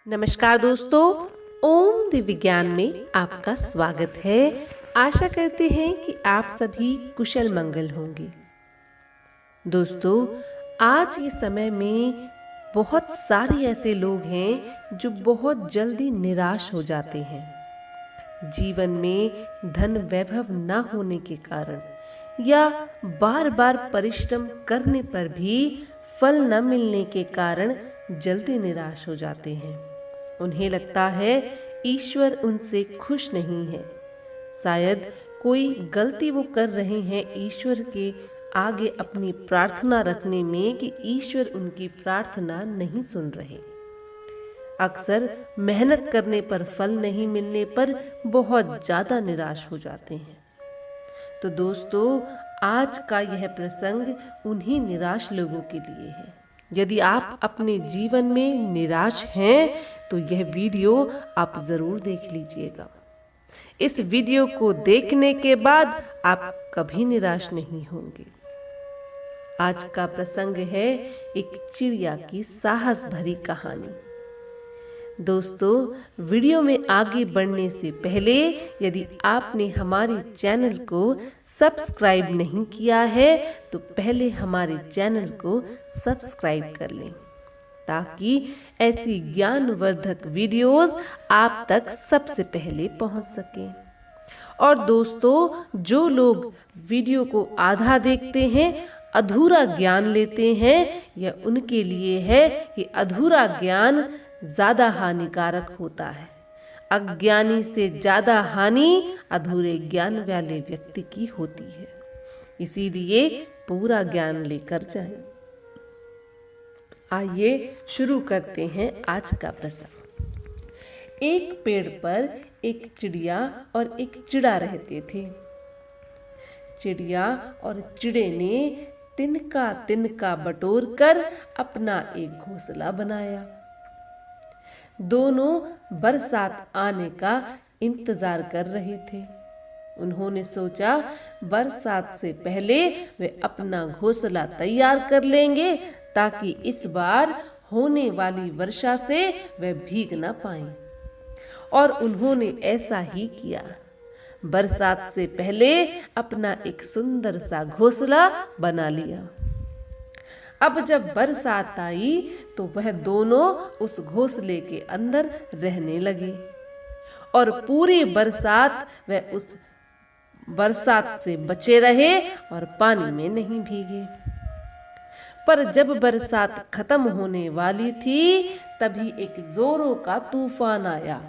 नमस्कार दोस्तों, ओम दिव्य विज्ञान में आपका स्वागत है। आशा करते हैं कि आप सभी कुशल मंगल होंगे। दोस्तों, आज के समय में बहुत सारे ऐसे लोग हैं जो बहुत जल्दी निराश हो जाते हैं। जीवन में धन वैभव न होने के कारण या बार बार परिश्रम करने पर भी फल न मिलने के कारण जल्दी निराश हो जाते हैं। उन्हें लगता है ईश्वर उनसे खुश नहीं है। शायद कोई गलती वो कर रहे हैं ईश्वर के आगे अपनी प्रार्थना रखने में कि ईश्वर उनकी प्रार्थना नहीं सुन रहे। अक्सर मेहनत करने पर फल नहीं मिलने पर बहुत ज्यादा निराश हो जाते हैं। तो दोस्तों, आज का यह प्रसंग उन्हीं निराश लोगों के लिए है। यदि आप अपने जीवन में निराश हैं तो यह वीडियो आप जरूर देख लीजिएगा। इस वीडियो को देखने के बाद आप कभी निराश नहीं होंगे। आज का प्रसंग है एक चिड़िया की साहस भरी कहानी। दोस्तों, वीडियो में आगे बढ़ने से पहले यदि आपने हमारे चैनल को सब्सक्राइब नहीं किया है तो पहले हमारे चैनल को सब्सक्राइब कर लें ताकि ऐसी ज्ञानवर्धक वीडियोस आप तक सबसे पहले पहुंच सकें। और दोस्तों, जो लोग वीडियो को आधा देखते हैं, अधूरा ज्ञान लेते हैं, यह उनके लिए है कि अधूरा ज्ञान ज्यादा हानिकारक होता है। अज्ञानी से ज्यादा हानि अधूरे ज्ञान वाले व्यक्ति की होती है। इसीलिए पूरा ज्ञान लेकर जाएं। आइए शुरू करते हैं आज का प्रसंग। एक पेड़ पर एक चिड़िया और एक चिड़ा रहते थे। चिड़िया और चिड़े ने तिनका तिनका बटोर कर अपना एक घोंसला बनाया। दोनों बरसात आने का इंतजार कर रहे थे। उन्होंने सोचा बरसात से पहले वे अपना घोंसला तैयार कर लेंगे ताकि इस बार होने वाली वर्षा से वे भीग न पाएं। और उन्होंने ऐसा ही किया। बरसात से पहले अपना एक सुंदर सा घोंसला बना लिया। अब जब बरसात आई तो वह दोनों उस घोंसले के अंदर रहने लगे और पूरी बरसात वह उस बरसात से बचे रहे और पानी में नहीं भीगे। पर जब बरसात खत्म होने वाली थी तभी एक जोरों का तूफान आया।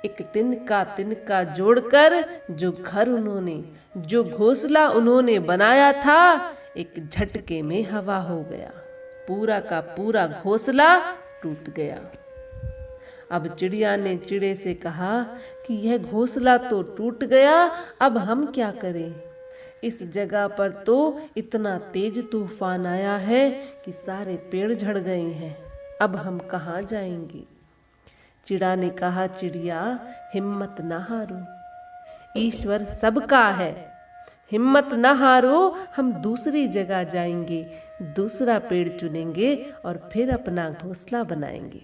एक तिनका तिनका जोड़कर जो घोंसला उन्होंने बनाया था, एक झटके में हवा हो गया। पूरा का पूरा घोंसला टूट गया। अब चिड़िया ने चिड़े से कहा कि यह घोंसला तो टूट गया, अब हम क्या करें? इस जगह पर तो इतना तेज तूफान आया है कि सारे पेड़ झड़ गए हैं। अब हम कहाँ जाएंगे? चिड़ा ने कहा, चिड़िया हिम्मत न हारो, ईश्वर सबका है। हिम्मत न हारो, हम दूसरी जगह जाएंगे, दूसरा पेड़ चुनेंगे और फिर अपना घोंसला बनाएंगे।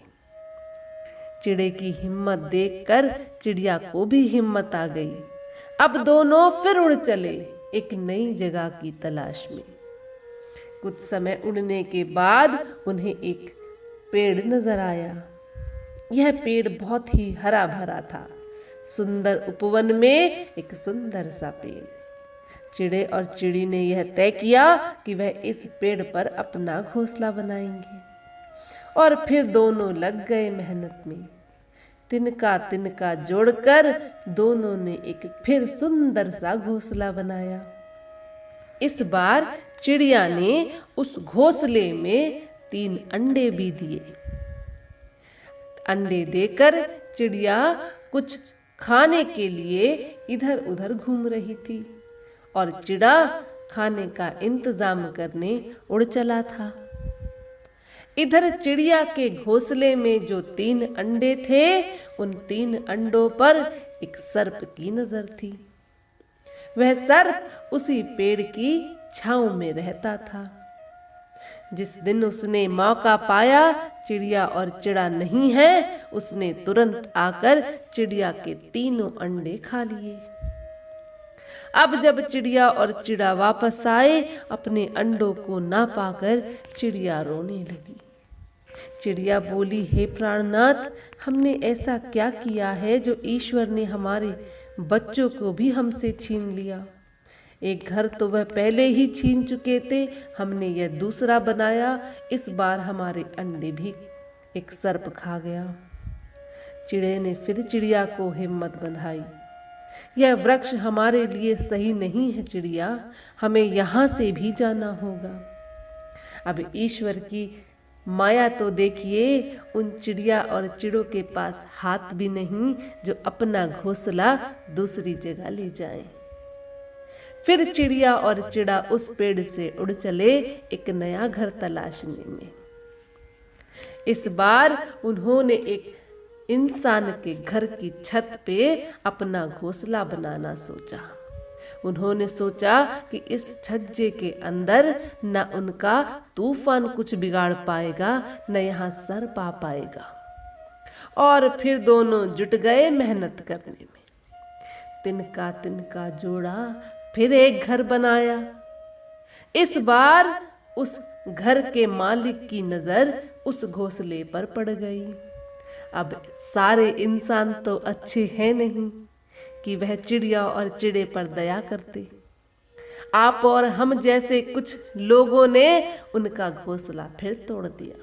चिड़े की हिम्मत देखकर चिड़िया को भी हिम्मत आ गई। अब दोनों फिर उड़ चले एक नई जगह की तलाश में। कुछ समय उड़ने के बाद उन्हें एक पेड़ नजर आया। यह पेड़ बहुत ही हरा भरा था। सुंदर उपवन में एक सुंदर सा पेड़। चिड़े और चिड़ी ने यह तय किया कि वह इस पेड़ पर अपना घोंसला बनाएंगे। और फिर दोनों लग गए मेहनत में। तिनका तिनका जोड़कर दोनों ने एक फिर सुंदर सा घोंसला बनाया। इस बार चिड़िया ने उस घोंसले में 3 अंडे भी दिए। अंडे देकर चिड़िया कुछ खाने के लिए इधर उधर घूम रही थी और चिड़ा खाने का इंतजाम करने उड़ चला था। इधर चिड़िया के घोंसले में जो 3 अंडे थे, उन 3 अंडों पर एक सर्प की नजर थी। वह सर्प उसी पेड़ की छांव में रहता था। जिस दिन उसने मौका पाया चिड़िया और चिड़ा नहीं है, उसने तुरंत आकर चिड़िया के तीनों अंडे खा लिए। अब जब चिड़िया और चिड़ा वापस आए, अपने अंडों को ना पाकर चिड़िया रोने लगी। चिड़िया बोली, हे प्राणनाथ, हमने ऐसा क्या किया है जो ईश्वर ने हमारे बच्चों को भी हमसे छीन लिया। एक घर तो वह पहले ही छीन चुके थे, हमने यह दूसरा बनाया, इस बार हमारे अंडे भी एक सर्प खा गया। चिड़े ने फिर चिड़िया को हिम्मत बंधाई, यह वृक्ष हमारे लिए सही नहीं है चिड़िया, हमें यहाँ से भी जाना होगा। अब ईश्वर की माया तो देखिए, उन चिड़िया और चिड़ों के पास हाथ भी नहीं जो अपना घोंसला दूसरी जगह ले जाएं। फिर चिड़िया और चिड़ा उस पेड़ से उड़ चले एक नया घर तलाशने में। इस बार उन्होंने एक इंसान के घर की छत पे अपना घोंसला बनाना सोचा। उन्होंने सोचा कि इस छज्जे के अंदर न उनका तूफान कुछ बिगाड़ पाएगा, न यहाँ सर्प आ पाएगा। और फिर दोनों जुट गए मेहनत करने में। तिनका तिनका जोड़ा, फिर एक घर बनाया। इस बार उस घर के मालिक की नजर उस घोंसले पर पड़ गई। अब सारे इंसान तो अच्छे हैं नहीं कि वह चिड़िया और चिड़े पर दया करते। आप और हम जैसे कुछ लोगों ने उनका घोंसला फिर तोड़ दिया,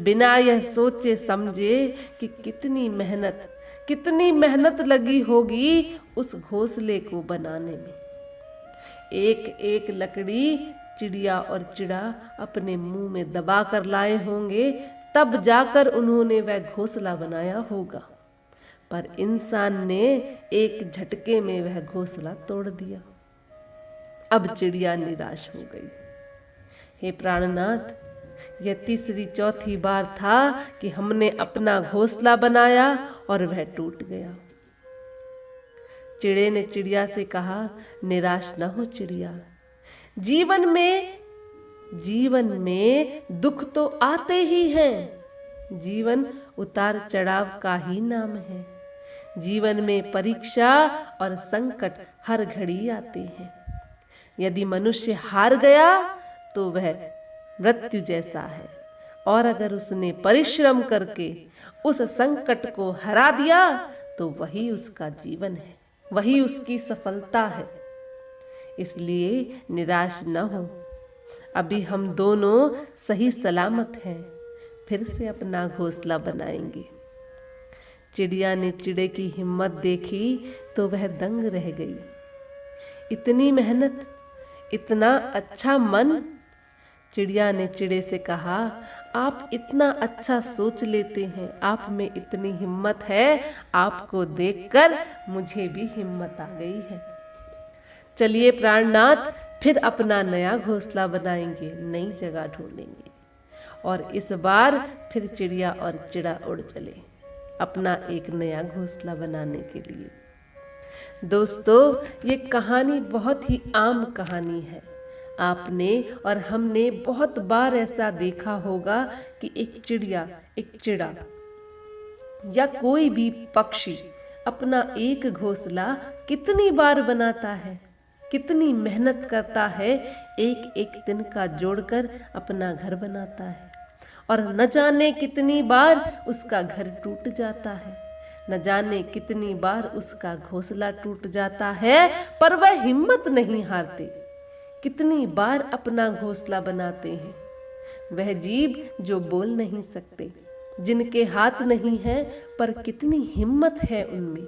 बिना यह सोचे समझे कि कितनी मेहनत लगी होगी उस घोंसले को बनाने में। एक एक लकड़ी चिड़िया और चिड़ा अपने मुंह में दबा कर लाए होंगे, तब जाकर उन्होंने वह घोंसला बनाया होगा। पर इंसान ने एक झटके में वह घोंसला तोड़ दिया। अब चिड़िया निराश हो गई। हे प्राणनाथ, यह तीसरी चौथी बार था कि हमने अपना घोंसला बनाया और वह टूट गया। चिड़े ने चिड़िया से कहा, निराश न हो चिड़िया, जीवन में दुख तो आते ही हैं। जीवन उतार चढ़ाव का ही नाम है। जीवन में परीक्षा और संकट हर घड़ी आते हैं। यदि मनुष्य हार गया तो वह मृत्यु जैसा है, और अगर उसने परिश्रम करके उस संकट को हरा दिया तो वही उसका जीवन है, वही उसकी सफलता है। इसलिए निराश न हो, अभी हम दोनों सही सलामत हैं, फिर से अपना घोंसला बनाएंगे। चिड़िया ने चिड़े की हिम्मत देखी तो वह दंग रह गई। इतनी मेहनत, इतना अच्छा मन। चिड़िया ने चिड़े से कहा, आप इतना अच्छा सोच लेते हैं, आप में इतनी हिम्मत है, आपको देखकर मुझे भी हिम्मत आ गई है। चलिए प्राणनाथ, फिर अपना नया घोंसला बनाएंगे, नई जगह ढूंढेंगे। और इस बार फिर चिड़िया और चिड़ा उड़ चले अपना एक नया घोंसला बनाने के लिए। दोस्तों, ये कहानी बहुत ही आम कहानी है। आपने और हमने बहुत बार ऐसा देखा होगा कि एक चिड़िया, एक चिड़ा या कोई भी पक्षी अपना एक घोंसला कितनी बार बनाता है, कितनी मेहनत करता है, एक एक तिनका जोड़कर अपना घर बनाता है। और न जाने कितनी बार उसका घर टूट जाता है, न जाने कितनी बार उसका घोंसला टूट जाता है, पर वह हिम्मत नहीं हारते। कितनी बार अपना घोंसला बनाते हैं। वह जीव जो बोल नहीं सकते, जिनके हाथ नहीं हैं, पर कितनी हिम्मत है उनमें।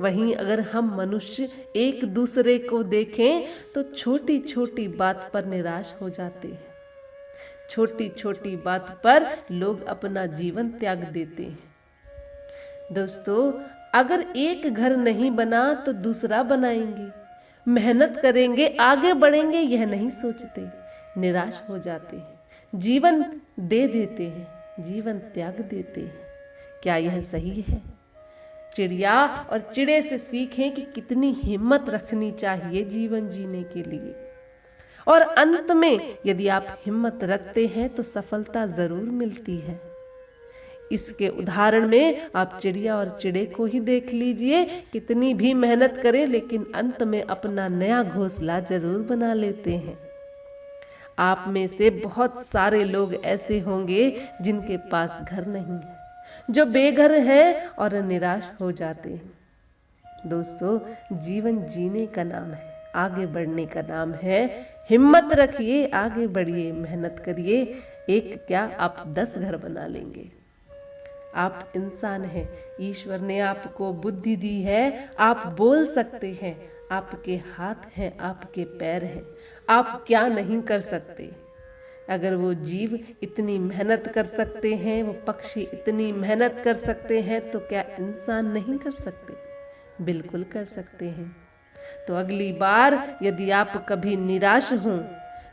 वहीं अगर हम मनुष्य एक दूसरे को देखें तो छोटी छोटी बात पर निराश हो जाते हैं। छोटी छोटी बात पर लोग अपना जीवन त्याग देते हैं। दोस्तों, अगर एक घर नहीं बना तो दूसरा बनाएंगे, मेहनत करेंगे, आगे बढ़ेंगे, यह नहीं सोचते, निराश हो जाते हैं, जीवन दे देते हैं, जीवन त्याग देते हैं। क्या यह सही है? चिड़िया और चिड़े से सीखें कि कितनी हिम्मत रखनी चाहिए जीवन जीने के लिए। और अंत में यदि आप हिम्मत रखते हैं तो सफलता जरूर मिलती है। इसके उदाहरण में आप चिड़िया और चिड़े को ही देख लीजिए, कितनी भी मेहनत करें लेकिन अंत में अपना नया घोंसला जरूर बना लेते हैं। आप में से बहुत सारे लोग ऐसे होंगे जिनके पास घर नहीं है, जो बेघर हैं और निराश हो जाते हैं। दोस्तों, जीवन जीने का नाम है, आगे बढ़ने का नाम है। हिम्मत रखिए, आगे बढ़िए, मेहनत करिए। एक क्या आप 10 घर बना लेंगे। आप इंसान हैं, ईश्वर ने आपको बुद्धि दी है, आप बोल सकते हैं, आपके हाथ हैं, आपके पैर हैं, आप क्या नहीं कर सकते। अगर वो जीव इतनी मेहनत कर सकते हैं, वो पक्षी इतनी मेहनत कर सकते हैं, तो क्या इंसान नहीं कर सकते? बिल्कुल कर सकते हैं। तो अगली बार यदि आप कभी निराश हों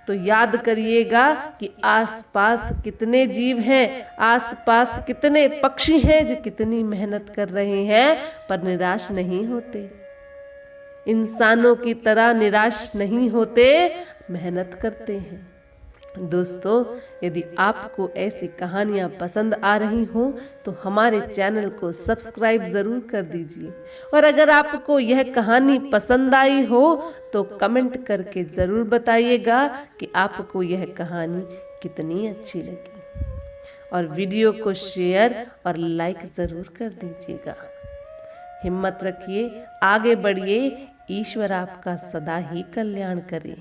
तो याद करिएगा कि आसपास कितने जीव हैं, आसपास कितने पक्षी हैं जो कितनी मेहनत कर रहे हैं पर निराश नहीं होते। इंसानों की तरह निराश नहीं होते, मेहनत करते हैं। दोस्तों, यदि आपको ऐसी कहानियाँ पसंद आ रही हों तो हमारे चैनल को सब्सक्राइब ज़रूर कर दीजिए। और अगर आपको यह कहानी पसंद आई हो तो कमेंट करके ज़रूर बताइएगा कि आपको यह कहानी कितनी अच्छी लगी। और वीडियो को शेयर और लाइक ज़रूर कर दीजिएगा। हिम्मत रखिए, आगे बढ़िए, ईश्वर आपका सदा ही कल्याण करे।